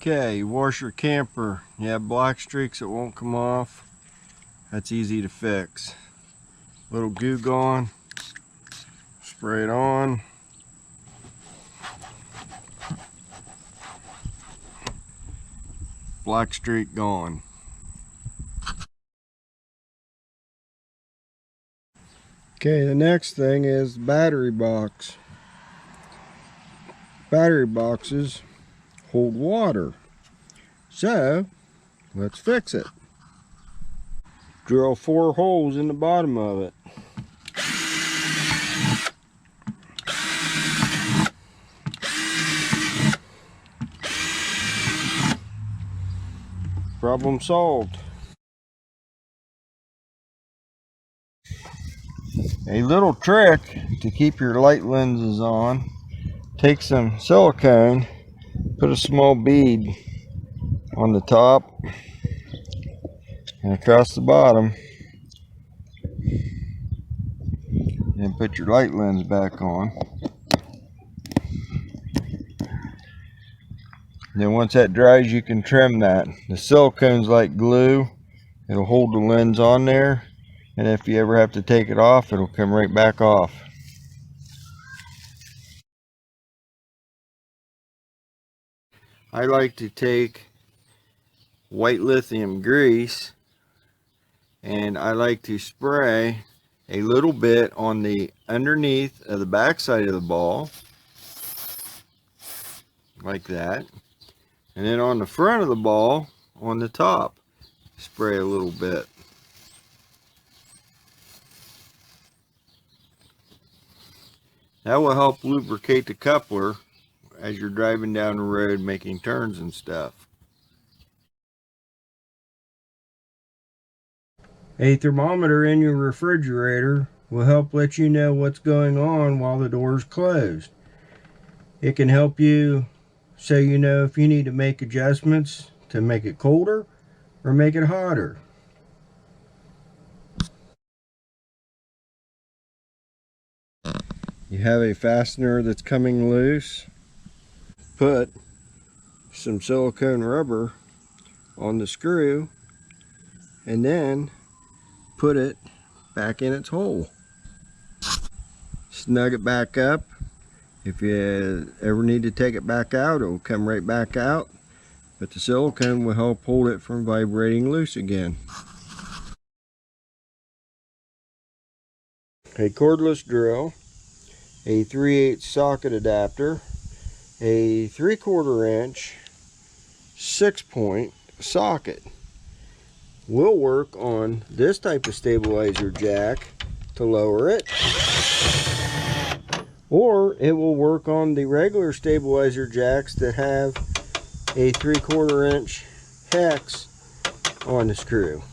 Okay, you wash your camper. You have black streaks that won't come off. That's easy to fix. Little goo gone. Spray it on. Black streak gone. Okay, the next thing is the battery box. Battery boxes hold water. So, let's fix it. Drill 4 holes in the bottom of it. Problem solved. A little trick to keep your light lenses on. Take some silicone, put a small bead on the top and across the bottom, and put your light lens back on. Then once that dries, you can trim that. The silicone's like glue. It'll hold the lens on there, and if you ever have to take it off, it'll come right back off. I like to take white lithium grease, and I like to spray a little bit on the underneath of the back side of the ball, like that, and then on the front of the ball, on the top, spray a little bit. That will help lubricate the coupler as you're driving down the road making turns and stuff. A thermometer in your refrigerator will help let you know what's going on while the door is closed. It can help you so you know if you need to make adjustments to make it colder or make it hotter. You have a fastener that's coming loose. Put some silicone rubber on the screw and then put it back in its hole. Snug it back up. If you ever need to take it back out, it will come right back out, but the silicone will help hold it from vibrating loose again. A cordless drill, a 3/8 socket adapter, a 3/4 inch 6-point socket. Will work on this type of stabilizer jack to lower it, or it will work on the regular stabilizer jacks that have a 3/4 inch hex on the screw.